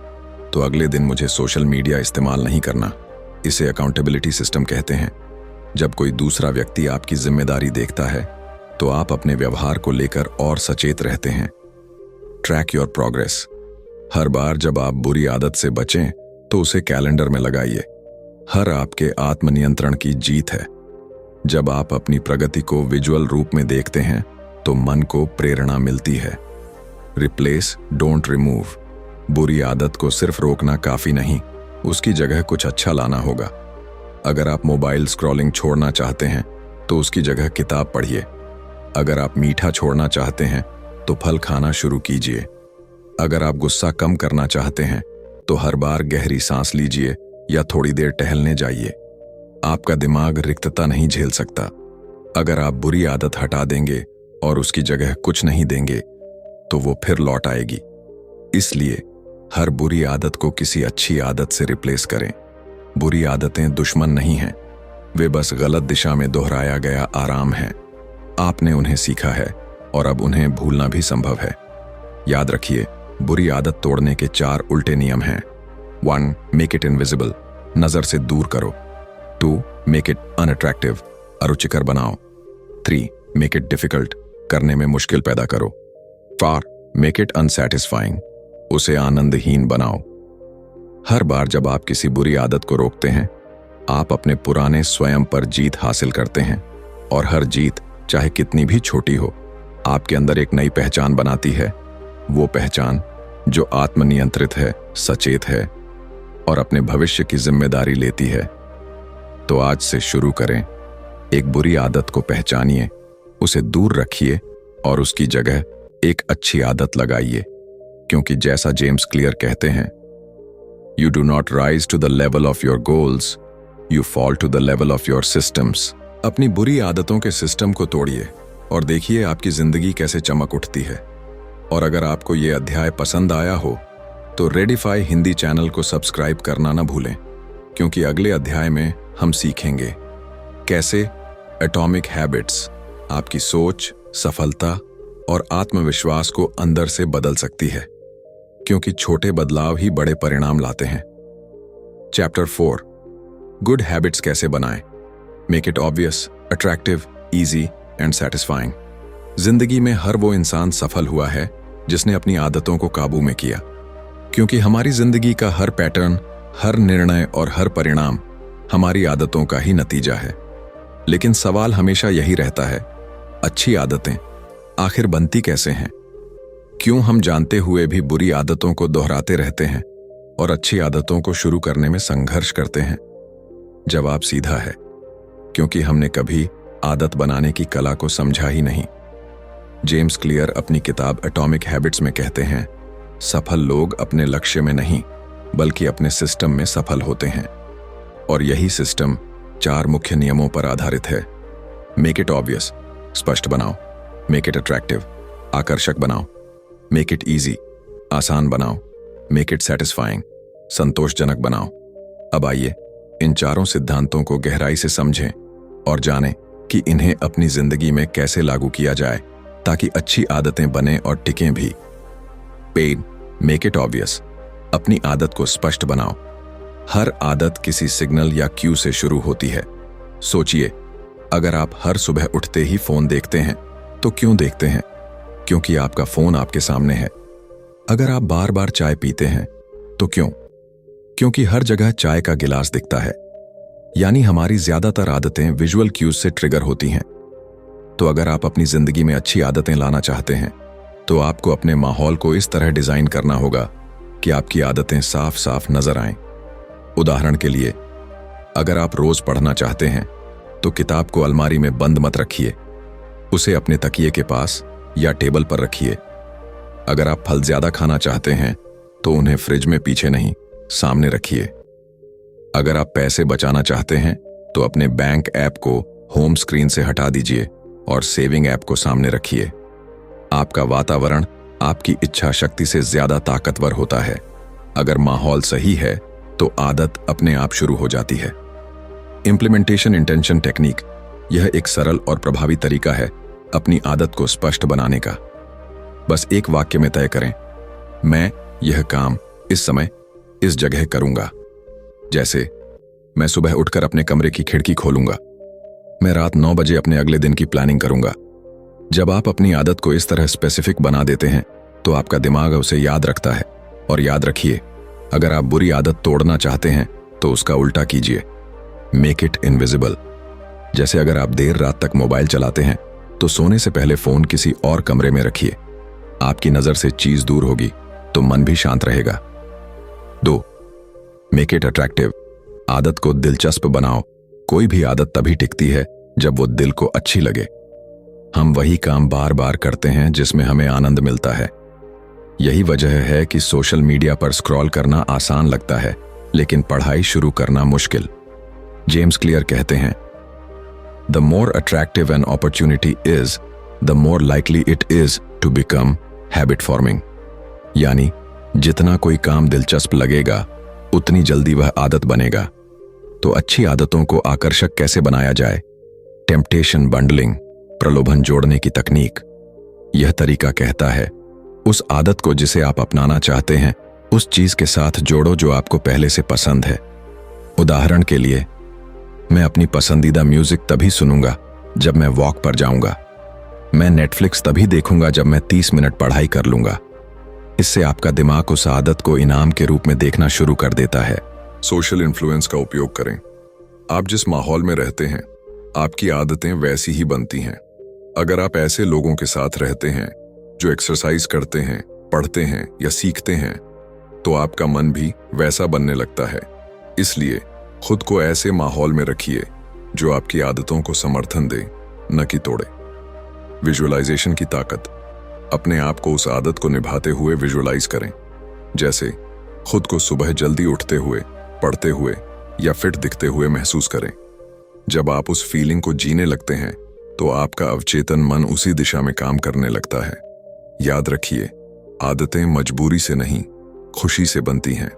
तो अगले दिन मुझे सोशल मीडिया इस्तेमाल नहीं करना। इसे अकाउंटेबिलिटी सिस्टम कहते हैं। जब कोई दूसरा व्यक्ति आपकी जिम्मेदारी देखता है तो आप अपने व्यवहार को लेकर और सचेत रहते हैं। Track your progress. हर बार जब आप बुरी आदत से बचें तो उसे कैलेंडर में लगाइए। हर आपके आत्मनियंत्रण की जीत है। जब आप अपनी प्रगति को विजुअल रूप में देखते हैं तो मन को प्रेरणा मिलती है। Replace, don't remove. बुरी आदत को सिर्फ रोकना काफी नहीं, उसकी जगह कुछ अच्छा लाना होगा। अगर आप मोबाइल स्क्रॉलिंग छोड़ना चाहते हैं तो उसकी जगह किताब पढ़िए। अगर आप मीठा छोड़ना चाहते हैं तो फल खाना शुरू कीजिए। अगर आप गुस्सा कम करना चाहते हैं तो हर बार गहरी सांस लीजिए या थोड़ी देर टहलने जाइए। आपका दिमाग रिक्तता नहीं झेल सकता। अगर आप बुरी आदत हटा देंगे और उसकी जगह कुछ नहीं देंगे तो वो फिर लौट आएगी। इसलिए हर बुरी आदत को किसी अच्छी आदत से रिप्लेस करें। बुरी आदतें दुश्मन नहीं हैं, वे बस गलत दिशा में दोहराया गया आराम है। आपने उन्हें सीखा है और अब उन्हें भूलना भी संभव है। याद रखिए, बुरी आदत तोड़ने के 4 उल्टे नियम हैं। 1. मेक इट इनविजिबल, नजर से दूर करो। 2. मेक इट अनअट्रैक्टिव, अरुचिकर बनाओ। 3. मेक इट डिफिकल्ट, करने में मुश्किल पैदा करो। 4. मेक इट अनसैटिस्फाइंग, उसे आनंदहीन बनाओ। हर बार जब आप किसी बुरी आदत को रोकते हैं, आप अपने पुराने स्वयं पर जीत हासिल करते हैं। और हर जीत, चाहे कितनी भी छोटी हो, आपके अंदर एक नई पहचान बनाती है। वो पहचान जो आत्मनियंत्रित है, सचेत है और अपने भविष्य की जिम्मेदारी लेती है। तो आज से शुरू करें। एक बुरी आदत को पहचानिए, उसे दूर रखिए और उसकी जगह एक अच्छी आदत लगाइए। क्योंकि जैसा जेम्स क्लियर कहते हैं, you do not rise to the level of your goals, you fall to the level of your systems. अपनी बुरी आदतों के सिस्टम को तोड़िए और देखिए आपकी जिंदगी कैसे चमक उठती है। और अगर आपको ये अध्याय पसंद आया हो तो रेडिफाई हिंदी चैनल को सब्सक्राइब करना ना भूलें, क्योंकि अगले अध्याय में हम सीखेंगे कैसे एटॉमिक हैबिट्स आपकी सोच, सफलता और आत्मविश्वास को अंदर से बदल सकती है। क्योंकि छोटे बदलाव ही बड़े परिणाम लाते हैं। चैप्टर 4, गुड हैबिट्स कैसे बनाएं। Make it obvious, attractive, easy and satisfying. जिंदगी में हर वो इंसान सफल हुआ है जिसने अपनी आदतों को काबू में किया। क्योंकि हमारी जिंदगी का हर पैटर्न, हर निर्णय और हर परिणाम हमारी आदतों का ही नतीजा है। लेकिन सवाल हमेशा यही रहता है, अच्छी आदतें आखिर बनती कैसे हैं? क्यों हम जानते हुए भी बुरी आदतों को दोहराते रहते हैं और अच्छी आदतों को शुरू करने में संघर्ष करते हैं? जवाब सीधा है, क्योंकि हमने कभी आदत बनाने की कला को समझा ही नहीं। जेम्स क्लियर अपनी किताब एटॉमिक हैबिट्स में कहते हैं, सफल लोग अपने लक्ष्य में नहीं बल्कि अपने सिस्टम में सफल होते हैं। और यही सिस्टम 4 मुख्य नियमों पर आधारित है। मेक इट ऑब्वियस, स्पष्ट बनाओ। मेक इट अट्रैक्टिव, आकर्षक बनाओ। मेक इट ईजी, आसान बनाओ। मेक इट सेटिस्फाइंग, संतोषजनक बनाओ। अब आइए इन चारों सिद्धांतों को गहराई से समझें और जानें कि इन्हें अपनी जिंदगी में कैसे लागू किया जाए ताकि अच्छी आदतें बने और टिकें भी। पेन, मेक इट ऑब्वियस, अपनी आदत को स्पष्ट बनाओ। हर आदत किसी सिग्नल या क्यू से शुरू होती है। सोचिए, अगर आप हर सुबह उठते ही फोन देखते हैं तो क्यों देखते हैं? क्योंकि आपका फोन आपके सामने है। अगर आप बार बार चाय पीते हैं तो क्यों? क्योंकि हर जगह चाय का गिलास दिखता है। यानी हमारी ज्यादातर आदतें विजुअल क्यूज से ट्रिगर होती हैं। तो अगर आप अपनी जिंदगी में अच्छी आदतें लाना चाहते हैं तो आपको अपने माहौल को इस तरह डिजाइन करना होगा कि आपकी आदतें साफ साफ नजर आएं। उदाहरण के लिए, अगर आप रोज पढ़ना चाहते हैं तो किताब को अलमारी में बंद मत रखिए, उसे अपने तकिए के पास या टेबल पर रखिए। अगर आप फल ज्यादा खाना चाहते हैं तो उन्हें फ्रिज में पीछे नहीं, सामने रखिए। अगर आप पैसे बचाना चाहते हैं तो अपने बैंक ऐप को होम स्क्रीन से हटा दीजिए और सेविंग ऐप को सामने रखिए। आपका वातावरण आपकी इच्छा शक्ति से ज्यादा ताकतवर होता है। अगर माहौल सही है तो आदत अपने आप शुरू हो जाती है। इंप्लीमेंटेशन इंटेंशन टेक्निक, यह एक सरल और प्रभावी तरीका है अपनी आदत को स्पष्ट बनाने का। बस एक वाक्य में तय करें, मैं यह काम इस समय इस जगह करूंगा। जैसे, मैं सुबह उठकर अपने कमरे की खिड़की खोलूंगा। मैं रात 9 बजे अपने अगले दिन की प्लानिंग करूंगा। जब आप अपनी आदत को इस तरह स्पेसिफिक बना देते हैं तो आपका दिमाग उसे याद रखता है। और याद रखिए, अगर आप बुरी आदत तोड़ना चाहते हैं तो उसका उल्टा कीजिए, मेक इट इनविजिबल। जैसे अगर आप देर रात तक मोबाइल चलाते हैं तो सोने से पहले फोन किसी और कमरे में रखिए। आपकी नजर से चीज दूर होगी तो मन भी शांत रहेगा। 2. मेक इट अट्रैक्टिव, आदत को दिलचस्प बनाओ। कोई भी आदत तभी टिकती है जब वो दिल को अच्छी लगे। हम वही काम बार बार करते हैं जिसमें हमें आनंद मिलता है। यही वजह है कि सोशल मीडिया पर स्क्रॉल करना आसान लगता है, लेकिन पढ़ाई शुरू करना मुश्किल। जेम्स क्लियर कहते हैं, the more attractive an opportunity is, the more likely it is to become habit forming. यानी जितना कोई काम दिलचस्प लगेगा उतनी जल्दी वह आदत बनेगा। तो अच्छी आदतों को आकर्षक कैसे बनाया जाए? टेम्पटेशन बंडलिंग, प्रलोभन जोड़ने की तकनीक। यह तरीका कहता है, उस आदत को जिसे आप अपनाना चाहते हैं उस चीज के साथ जोड़ो जो आपको पहले से पसंद है। उदाहरण के लिए, मैं अपनी पसंदीदा म्यूजिक तभी सुनूंगा जब मैं वॉक पर जाऊंगा। मैं नेटफ्लिक्स तभी देखूंगा जब मैं 30 मिनट पढ़ाई कर लूंगा। इससे आपका दिमाग उस आदत को इनाम के रूप में देखना शुरू कर देता है। सोशल इन्फ्लुएंस का उपयोग करें। आप जिस माहौल में रहते हैं आपकी आदतें वैसी ही बनती हैं। अगर आप ऐसे लोगों के साथ रहते हैं जो एक्सरसाइज करते हैं, पढ़ते हैं या सीखते हैं, तो आपका मन भी वैसा बनने लगता है। इसलिए खुद को ऐसे माहौल में रखिए जो आपकी आदतों को समर्थन दे, न कि तोड़े। विजुअलाइजेशन की ताकत। अपने आप को उस आदत को निभाते हुए विजुअलाइज करें। जैसे खुद को सुबह जल्दी उठते हुए, पढ़ते हुए या फिट दिखते हुए महसूस करें। जब आप उस फीलिंग को जीने लगते हैं तो आपका अवचेतन मन उसी दिशा में काम करने लगता है। याद रखिए, आदतें मजबूरी से नहीं, खुशी से बनती हैं।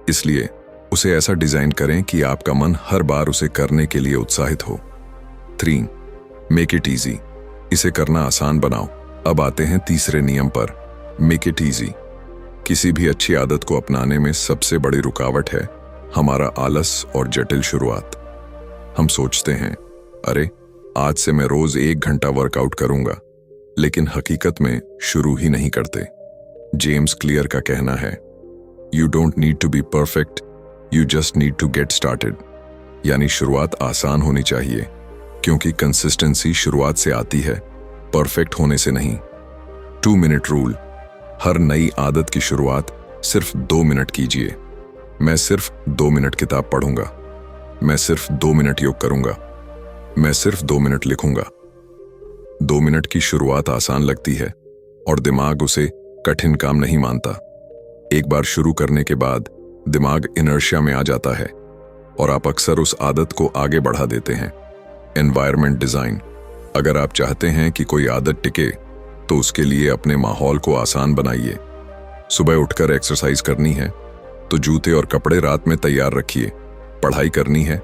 इसलिए उसे ऐसा डिजाइन करें कि आपका मन हर बार उसे करने के लिए उत्साहित हो। 3. Make it easy. इसे करना आसान बनाओ। अब आते हैं तीसरे नियम पर, मेक इट ईजी। किसी भी अच्छी आदत को अपनाने में सबसे बड़ी रुकावट है हमारा आलस और जटिल शुरुआत। हम सोचते हैं, अरे आज से मैं रोज 1 घंटा वर्कआउट करूंगा, लेकिन हकीकत में शुरू ही नहीं करते। जेम्स क्लियर का कहना है, you don't need to be perfect, you just need to get started. यानी शुरुआत आसान होनी चाहिए, क्योंकि कंसिस्टेंसी शुरुआत से आती है, परफेक्ट होने से नहीं। 2 मिनट रूल। हर नई आदत की शुरुआत सिर्फ 2 मिनट कीजिए। मैं सिर्फ 2 मिनट किताब पढ़ूंगा, मैं सिर्फ 2 मिनट योग करूंगा, मैं सिर्फ 2 मिनट लिखूंगा। 2 मिनट की शुरुआत आसान लगती है और दिमाग उसे कठिन काम नहीं मानता। एक बार शुरू करने के बाद दिमाग इनर्शिया में आ जाता है और आप अक्सर उस आदत को आगे बढ़ा देते हैं। Environment design. अगर आप चाहते हैं कि कोई आदत टिके तो उसके लिए अपने माहौल को आसान बनाइए। सुबह उठकर एक्सरसाइज करनी है तो जूते और कपड़े रात में तैयार रखिए। पढ़ाई करनी है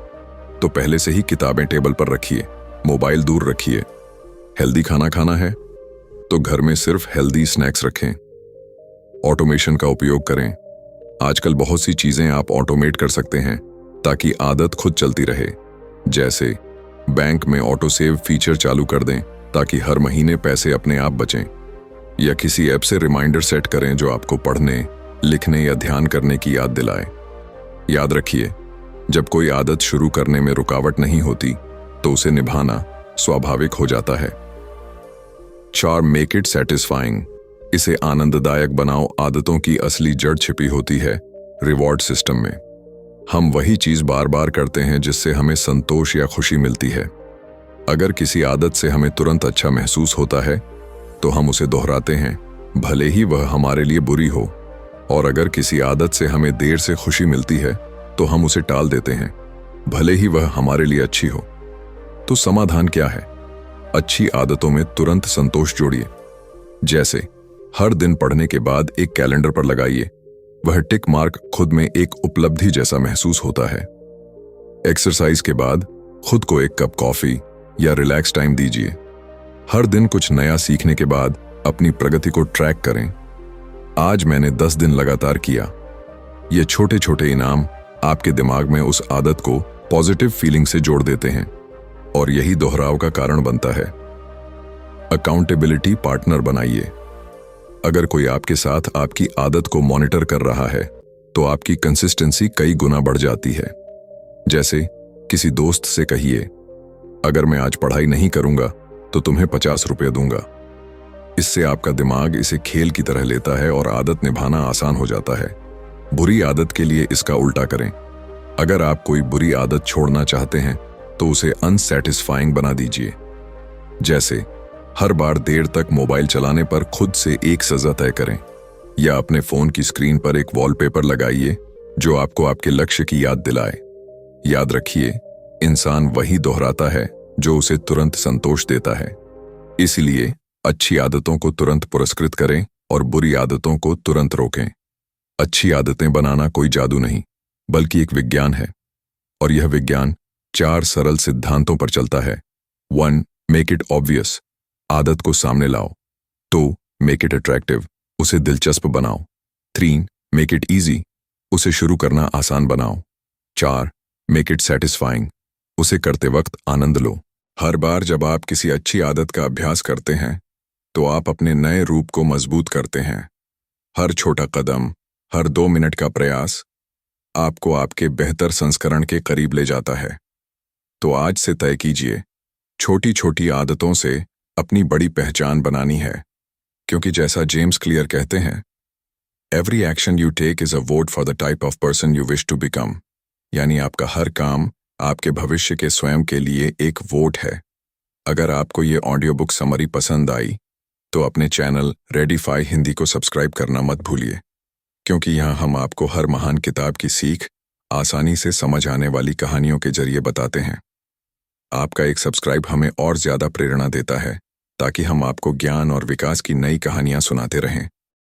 तो पहले से ही किताबें टेबल पर रखिए, मोबाइल दूर रखिए। हेल्दी खाना खाना है तो घर में सिर्फ हेल्दी स्नैक्स रखें। ऑटोमेशन का उपयोग करें। आजकल बहुत सी चीजें आप ऑटोमेट कर सकते हैं ताकि आदत खुद चलती रहे। जैसे बैंक में ऑटो सेव फीचर चालू कर दें ताकि हर महीने पैसे अपने आप बचें, या किसी ऐप से रिमाइंडर सेट करें जो आपको पढ़ने, लिखने या ध्यान करने की याद दिलाए। याद रखिए, जब कोई आदत शुरू करने में रुकावट नहीं होती तो उसे निभाना स्वाभाविक हो जाता है। 4. Make it satisfying. इसे आनंददायक बनाओ। आदतों की असली जड़ छिपी होती है रिवॉर्ड सिस्टम में। हम वही चीज बार बार करते हैं जिससे हमें संतोष या खुशी मिलती है। अगर किसी आदत से हमें तुरंत अच्छा महसूस होता है तो हम उसे दोहराते हैं, भले ही वह हमारे लिए बुरी हो। और अगर किसी आदत से हमें देर से खुशी मिलती है तो हम उसे टाल देते हैं, भले ही वह हमारे लिए अच्छी हो। तो समाधान क्या है? अच्छी आदतों में तुरंत संतोष जोड़िए। जैसे हर दिन पढ़ने के बाद एक कैलेंडर पर लगाइए। वह टिक मार्क खुद में एक उपलब्धि जैसा महसूस होता है। एक्सरसाइज के बाद खुद को एक कप कॉफी या रिलैक्स टाइम दीजिए। हर दिन कुछ नया सीखने के बाद अपनी प्रगति को ट्रैक करें। आज मैंने 10 दिन लगातार किया। ये छोटे छोटे इनाम आपके दिमाग में उस आदत को पॉजिटिव फीलिंग से जोड़ देते हैं और यही दोहराव का कारण बनता है। अकाउंटेबिलिटी पार्टनर बनाइए। अगर कोई आपके साथ आपकी आदत को मॉनिटर कर रहा है तो आपकी कंसिस्टेंसी कई गुना बढ़ जाती है। जैसे किसी दोस्त से कहिए, अगर मैं आज पढ़ाई नहीं करूंगा तो तुम्हें 50 रुपये दूंगा। इससे आपका दिमाग इसे खेल की तरह लेता है और आदत निभाना आसान हो जाता है। बुरी आदत के लिए इसका उल्टा करें। अगर आप कोई बुरी आदत छोड़ना चाहते हैं तो उसे अनसैटिस्फाइंग बना दीजिए। जैसे हर बार देर तक मोबाइल चलाने पर खुद से एक सजा तय करें, या अपने फोन की स्क्रीन पर एक वॉलपेपर लगाइए जो आपको आपके लक्ष्य की याद दिलाए। याद रखिए, इंसान वही दोहराता है जो उसे तुरंत संतोष देता है। इसलिए अच्छी आदतों को तुरंत पुरस्कृत करें और बुरी आदतों को तुरंत रोकें। अच्छी आदतें बनाना कोई जादू नहीं, बल्कि एक विज्ञान है, और यह विज्ञान 4 सरल सिद्धांतों पर चलता है। 1. मेक इट ऑब्वियस, आदत को सामने लाओ। 2. मेक इट अट्रैक्टिव, उसे दिलचस्प बनाओ। 3. मेक इट ईजी, उसे शुरू करना आसान बनाओ। 4. मेक इट सेटिस्फाइंग, उसे करते वक्त आनंद लो। हर बार जब आप किसी अच्छी आदत का अभ्यास करते हैं तो आप अपने नए रूप को मजबूत करते हैं। हर छोटा कदम, हर 2 मिनट का प्रयास आपको आपके बेहतर संस्करण के करीब ले जाता है। तो आज से तय कीजिए, छोटी छोटी आदतों से अपनी बड़ी पहचान बनानी है, क्योंकि जैसा जेम्स क्लियर कहते हैं, every action you take is a vote for the type of person you wish to become. यानी आपका हर काम आपके भविष्य के स्वयं के लिए एक वोट है। अगर आपको ये ऑडियो बुक समरी पसंद आई तो अपने चैनल रेडिफाई हिंदी को सब्सक्राइब करना मत भूलिए, क्योंकि यहाँ हम आपको हर महान किताब की सीख आसानी से समझ आने वाली कहानियों के जरिए बताते हैं। आपका एक सब्सक्राइब हमें और ज्यादा प्रेरणा देता है, ताकि हम आपको ज्ञान और विकास की नई कहानियां सुनाते रहें।